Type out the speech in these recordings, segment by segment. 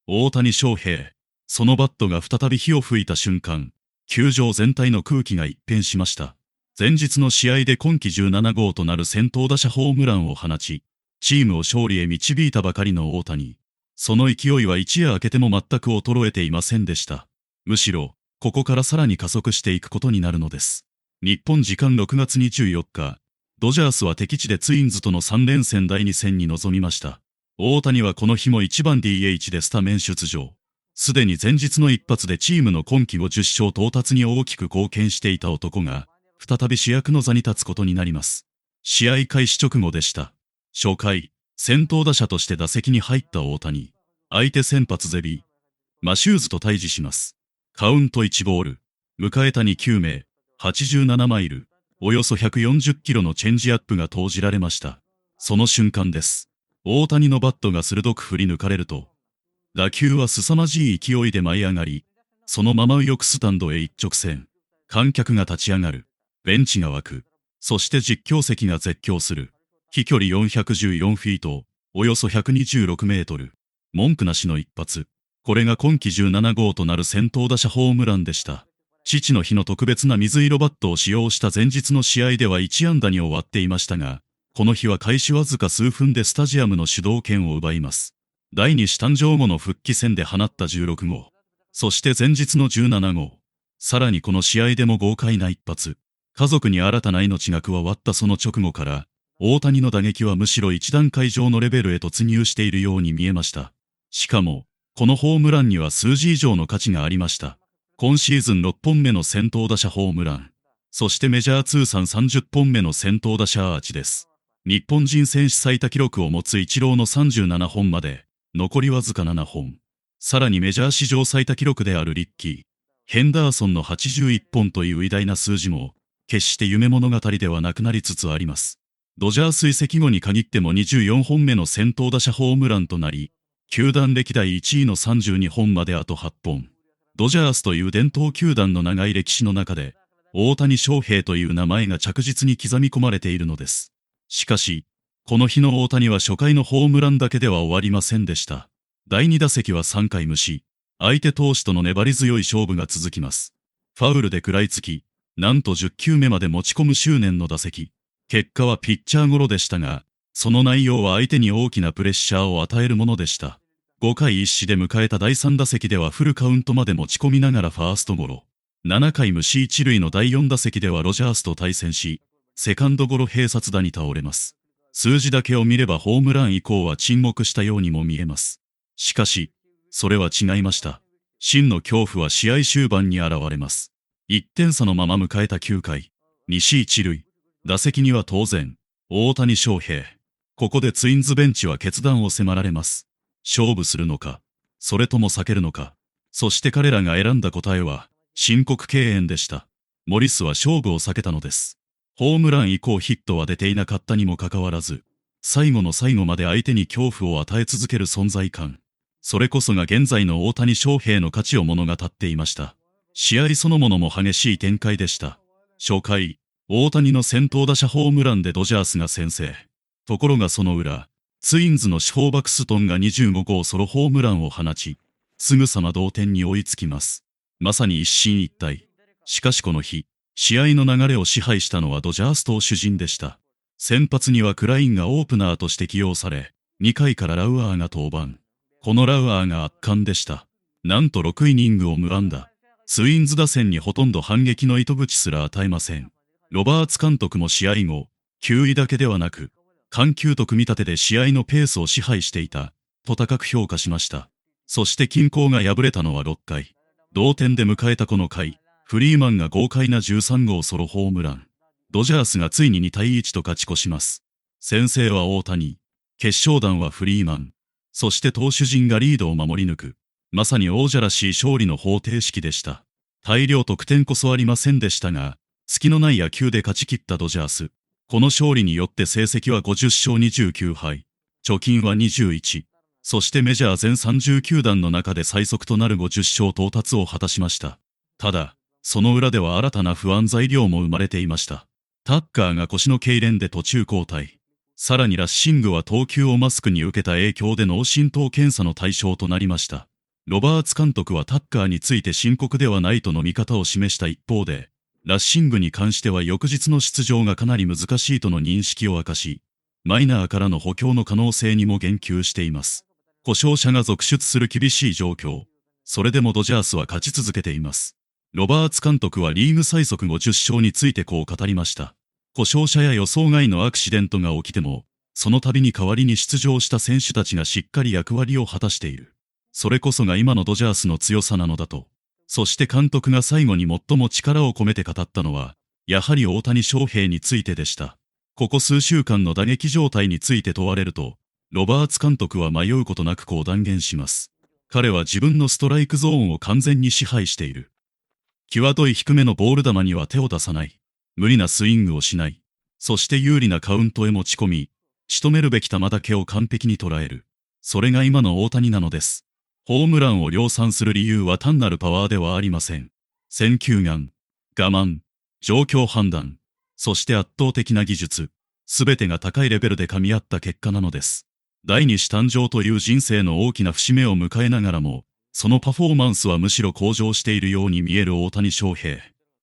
大谷翔平。そのバットが再び火を吹いた瞬間、球場全体の空気が一変しました。前日の試合で今季17号となる先頭打者ホームランを放ち、チームを勝利へ導いたばかりの大谷。その勢いは一夜明けても全く衰えていませんでした。むしろ、ここからさらに加速していくことになるのです。日本時間6月24日、ドジャースは敵地でツインズとの3連戦第2戦に臨みました。大谷はこの日も1番 DH でスタメン出場。すでに前日の一発でチームの今季50勝到達に大きく貢献していた男が、再び主役の座に立つことになります。試合開始直後でした。初回、先頭打者として打席に入った大谷。相手先発ゼビー・マシューズと対峙します。カウント1ボール。迎えた2球目、87マイル、およそ140キロのチェンジアップが投じられました。その瞬間です。大谷のバットが鋭く振り抜かれると、打球は凄まじい勢いで舞い上がり、そのまま右翼スタンドへ一直線。観客が立ち上がる。ベンチが沸く。そして実況席が絶叫する。飛距離414フィート、およそ126メートル。文句なしの一発。これが今季17号となる先頭打者ホームランでした。父の日の特別な水色バットを使用した前日の試合では1安打に終わっていましたが、この日は開始わずか数分でスタジアムの主導権を奪います。第2子誕生後の復帰戦で放った16号。そして前日の17号。さらにこの試合でも豪快な一発。家族に新たな命が加わったその直後から、大谷の打撃はむしろ一段階上のレベルへ突入しているように見えました。しかも、このホームランには数字以上の価値がありました。今シーズン6本目の先頭打者ホームラン。そしてメジャー通算30本目の先頭打者アーチです。日本人選手最多記録を持つイチローの37本まで、残りわずか7本。さらにメジャー史上最多記録であるリッキー・ヘンダーソンの81本という偉大な数字も、決して夢物語ではなくなりつつあります。ドジャース移籍後に限っても24本目の先頭打者ホームランとなり、球団歴代1位の32本まであと8本。ドジャースという伝統球団の長い歴史の中で、大谷翔平という名前が着実に刻み込まれているのです。しかし、この日の大谷は初回のホームランだけでは終わりませんでした。第2打席は3回無視、相手投手との粘り強い勝負が続きます。ファウルで食らいつき、なんと10球目まで持ち込む執念の打席。結果はピッチャーゴロでしたが、その内容は相手に大きなプレッシャーを与えるものでした。5回一死で迎えた第3打席ではフルカウントまで持ち込みながらファーストゴロ。7回無視一塁の第4打席ではロジャースと対戦し、セカンドゴロ併殺打に倒れます。数字だけを見ればホームラン以降は沈黙したようにも見えます。しかし、それは違いました。真の恐怖は試合終盤に現れます。1点差のまま迎えた9回、西一塁。打席には当然、大谷翔平。ここでツインズベンチは決断を迫られます。勝負するのか、それとも避けるのか。そして彼らが選んだ答えは、申告敬遠でした。モリスは勝負を避けたのです。ホームラン以降ヒットは出ていなかったにもかかわらず、最後の最後まで相手に恐怖を与え続ける存在感。それこそが現在の大谷翔平の価値を物語っていました。試合そのものも激しい展開でした。初回、大谷の先頭打者ホームランでドジャースが先制。ところがその裏、ツインズの主砲バクストンが25号ソロホームランを放ち、すぐさま同点に追いつきます。まさに一進一退。しかしこの日、試合の流れを支配したのはドジャース投手陣でした。先発にはクラインがオープナーとして起用され、2回からラウアーが登板。このラウアーが圧巻でした。なんと6イニングを無安打。ツインズ打線にほとんど反撃の糸口すら与えません。ロバーツ監督も試合後、球威だけではなく、緩急と組み立てで試合のペースを支配していた、と高く評価しました。そして均衡が破れたのは6回。同点で迎えたこの回、フリーマンが豪快な13号ソロホームラン。ドジャースがついに2対1と勝ち越します。先制は大谷。決勝弾はフリーマン。そして投手陣がリードを守り抜く。まさに王者らしい勝利の方程式でした。大量得点こそありませんでしたが、隙のない野球で勝ち切ったドジャース。この勝利によって成績は50勝29敗。貯金は21。そしてメジャー全30球団の中で最速となる50勝到達を果たしました。ただ、その裏では新たな不安材料も生まれていました。タッカーが腰の痙攣で途中交代。さらにラッシングは投球をマスクに受けた影響で脳震盪検査の対象となりました。ロバーツ監督はタッカーについて深刻ではないとの見方を示した一方で、ラッシングに関しては翌日の出場がかなり難しいとの認識を明かし、マイナーからの補強の可能性にも言及しています。故障者が続出する厳しい状況。それでもドジャースは勝ち続けています。ロバーツ監督はリーグ最速50勝についてこう語りました。故障者や予想外のアクシデントが起きても、その度に代わりに出場した選手たちがしっかり役割を果たしている。それこそが今のドジャースの強さなのだと。そして監督が最後に最も力を込めて語ったのは、やはり大谷翔平についてでした。ここ数週間の打撃状態について問われると、ロバーツ監督は迷うことなくこう断言します。彼は自分のストライクゾーンを完全に支配している。際どい低めのボール球には手を出さない。無理なスイングをしない。そして有利なカウントへ持ち込み、仕留めるべき球だけを完璧に捉える。それが今の大谷なのです。ホームランを量産する理由は単なるパワーではありません。選球眼、我慢、状況判断、そして圧倒的な技術、すべてが高いレベルで噛み合った結果なのです。第二子誕生という人生の大きな節目を迎えながらも、そのパフォーマンスはむしろ向上しているように見える大谷翔平。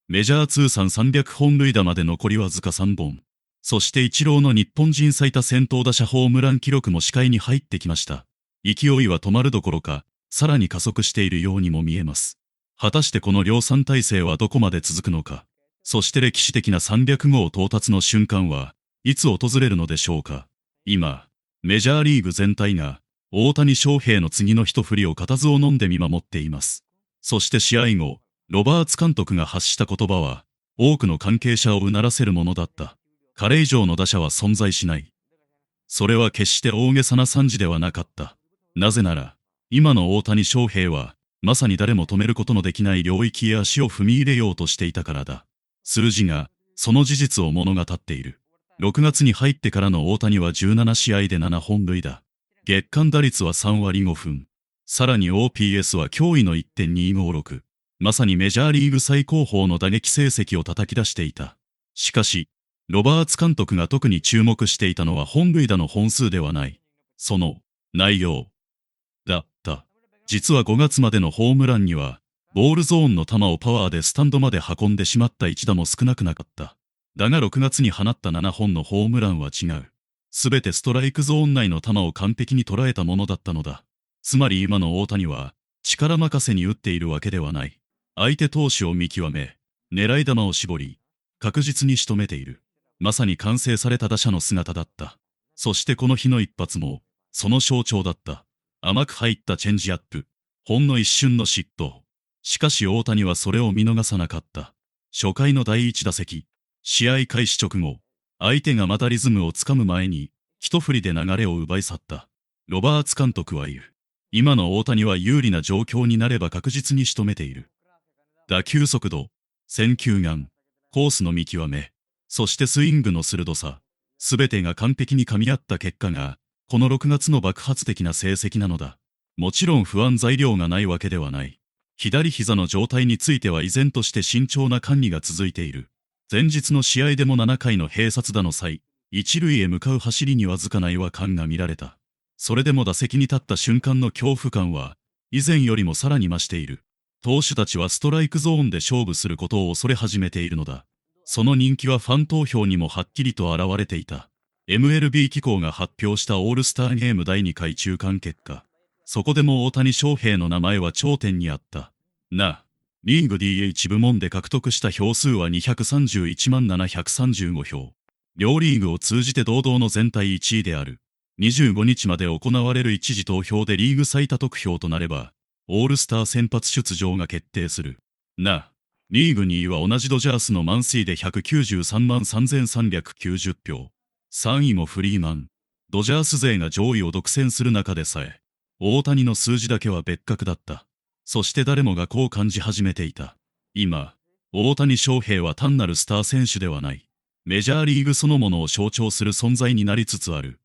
メジャー通算300本塁打まで残りわずか3本。そしてイチローの日本人最多先頭打者ホームラン記録も視界に入ってきました。勢いは止まるどころか、さらに加速しているようにも見えます。果たしてこの量産体制はどこまで続くのか。そして歴史的な300号到達の瞬間はいつ訪れるのでしょうか。今、メジャーリーグ全体が大谷翔平の次の一振りを固唾を飲んで見守っています。そして試合後、ロバーツ監督が発した言葉は多くの関係者をうならせるものだった。彼以上の打者は存在しない。それは決して大げさな賛辞ではなかった。なぜなら、今の大谷翔平は、まさに誰も止めることのできない領域へ足を踏み入れようとしていたからだ。数字が、その事実を物語っている。6月に入ってからの大谷は17試合で7本塁打。月間打率は3割5分。さらに OPS は驚異の 1.256。まさにメジャーリーグ最高峰の打撃成績を叩き出していた。しかし、ロバーツ監督が特に注目していたのは本塁打の本数ではない。その内容だった。実は5月までのホームランには、ボールゾーンの球をパワーでスタンドまで運んでしまった一打も少なくなかった。だが6月に放った7本のホームランは違う。すべてストライクゾーン内の球を完璧に捉えたものだったのだ。つまり今の大谷は、力任せに打っているわけではない。相手投手を見極め、狙い球を絞り、確実に仕留めている。まさに完成された打者の姿だった。そしてこの日の一発も、その象徴だった。甘く入ったチェンジアップ。ほんの一瞬の失投。しかし大谷はそれを見逃さなかった。初回の第一打席。試合開始直後。相手がまたリズムをつかむ前に、一振りで流れを奪い去った。ロバーツ監督は言う。今の大谷は有利な状況になれば確実に仕留めている。打球速度、選球眼、コースの見極め、そしてスイングの鋭さ、すべてが完璧に噛み合った結果が、この6月の爆発的な成績なのだ。もちろん不安材料がないわけではない。左膝の状態については依然として慎重な管理が続いている。前日の試合でも7回の併殺打の際、一塁へ向かう走りにわずかな違和感が見られた。それでも打席に立った瞬間の恐怖感は、以前よりもさらに増している。投手たちはストライクゾーンで勝負することを恐れ始めているのだ。その人気はファン投票にもはっきりと現れていた。MLB 機構が発表したオールスターゲーム第2回中間結果。そこでも大谷翔平の名前は頂点にあった。リーグ DH 部門で獲得した票数は231万735票。両リーグを通じて堂々の全体1位である。25日まで行われる一次投票でリーグ最多得票となれば、オールスター先発出場が決定する。リーグ2位は同じドジャースのマンスイで193万3390票。3位もフリーマン。ドジャース勢が上位を独占する中でさえ、大谷の数字だけは別格だった。そして誰もがこう感じ始めていた。今、大谷翔平は単なるスター選手ではない。メジャーリーグそのものを象徴する存在になりつつある。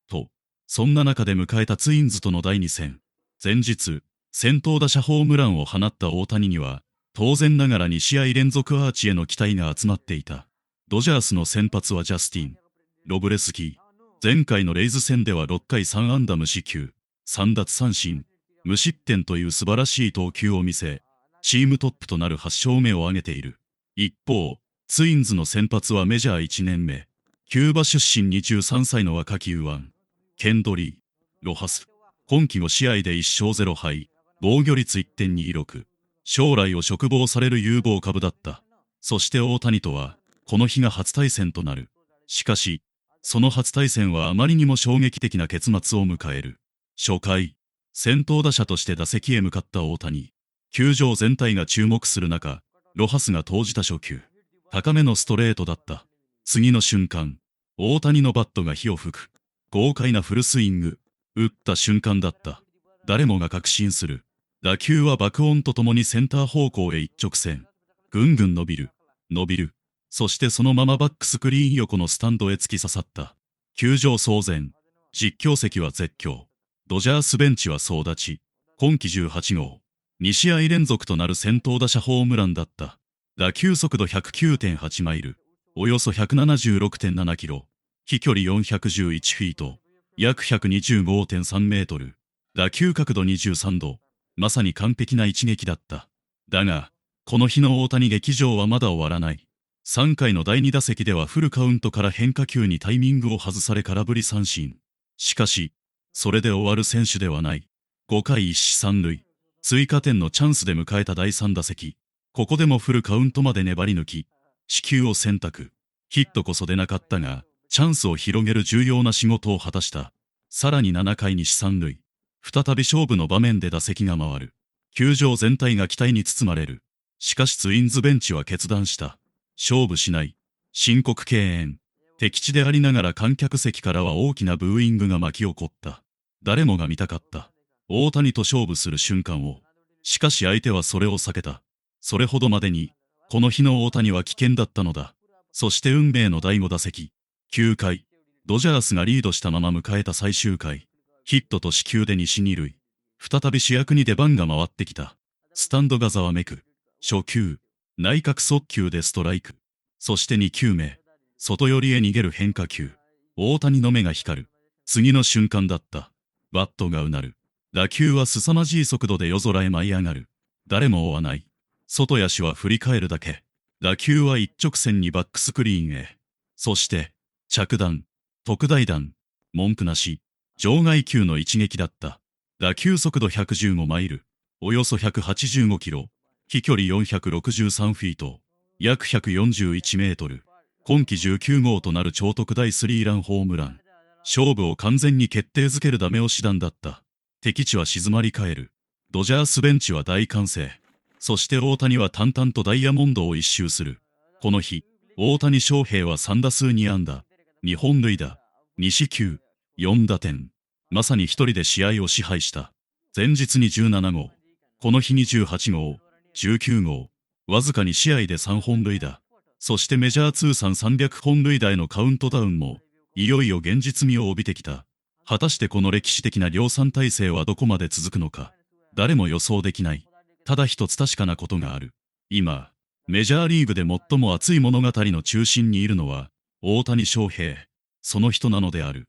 と、そんな中で迎えたツインズとの第2戦。前日、先頭打者ホームランを放った大谷には、当然ながら2試合連続アーチへの期待が集まっていた。ドジャースの先発はジャスティン・ロブレスキー。前回のレイズ戦では6回3安打無四球、3奪三振。無失点という素晴らしい投球を見せ、チームトップとなる8勝目を挙げている。一方、ツインズの先発はメジャー1年目、キューバ出身23歳の若き右腕、ケンドリー・ロハス。今季5試合で1勝0敗、防御率 1.26。将来を嘱望される有望株だった。そして大谷とは、この日が初対戦となる。しかし、その初対戦はあまりにも衝撃的な結末を迎える。初回、先頭打者として打席へ向かった大谷。球場全体が注目する中、ロハスが投じた初球。高めのストレートだった。次の瞬間、大谷のバットが火を吹く。豪快なフルスイング。打った瞬間だった。誰もが確信する。打球は爆音とともにセンター方向へ一直線。ぐんぐん伸びる。伸びる。そしてそのままバックスクリーン横のスタンドへ突き刺さった。球場騒然。実況席は絶叫。ドジャースベンチは総立ち。今季18号。2試合連続となる先頭打者ホームランだった。打球速度 109.8 マイル。およそ 176.7 キロ。飛距離411フィート。約 125.3 メートル。打球角度23度。まさに完璧な一撃だった。だが、この日の大谷劇場はまだ終わらない。3回の第2打席ではフルカウントから変化球にタイミングを外され空振り三振。しかし、それで終わる選手ではない。5回一死三塁。追加点のチャンスで迎えた第3打席。ここでもフルカウントまで粘り抜き、四球を選択。ヒットこそ出なかったが、チャンスを広げる重要な仕事を果たした。さらに7回に死三塁。再び勝負の場面で打席が回る。球場全体が期待に包まれる。しかしツインズベンチは決断した。勝負しない。申告敬遠。敵地でありながら観客席からは大きなブーイングが巻き起こった。誰もが見たかった。大谷と勝負する瞬間を。しかし相手はそれを避けた。それほどまでに、この日の大谷は危険だったのだ。そして運命の第5打席。9回、ドジャースがリードしたまま迎えた最終回。ヒットと四球で西二塁。再び主役に出番が回ってきた。スタンドがざわめく。初球、内角速球でストライク。そして2球目、外寄りへ逃げる変化球。大谷の目が光る。次の瞬間だった。バットがうなる。打球は凄まじい速度で夜空へ舞い上がる。誰も追わない。外野手は振り返るだけ。打球は一直線にバックスクリーンへ。そして、着弾、特大弾、文句なし、場外球の一撃だった。打球速度115マイル、およそ185キロ、飛距離463フィート、約141メートル。今季19号となる超特大スリーランホームラン。勝負を完全に決定づけるダメ押し弾だった。敵地は静まり返る。ドジャースベンチは大歓声。そして大谷は淡々とダイヤモンドを一周する。この日、大谷翔平は3打数2安打、2本塁打、2四球、4打点。まさに一人で試合を支配した。前日に17号、この日に18号、19号、わずか2試合で3本塁打。そしてメジャー通算300本塁打へのカウントダウンも、いよいよ現実味を帯びてきた。果たしてこの歴史的な量産体制はどこまで続くのか。誰も予想できない。ただ一つ確かなことがある。今、メジャーリーグで最も熱い物語の中心にいるのは、大谷翔平、その人なのである。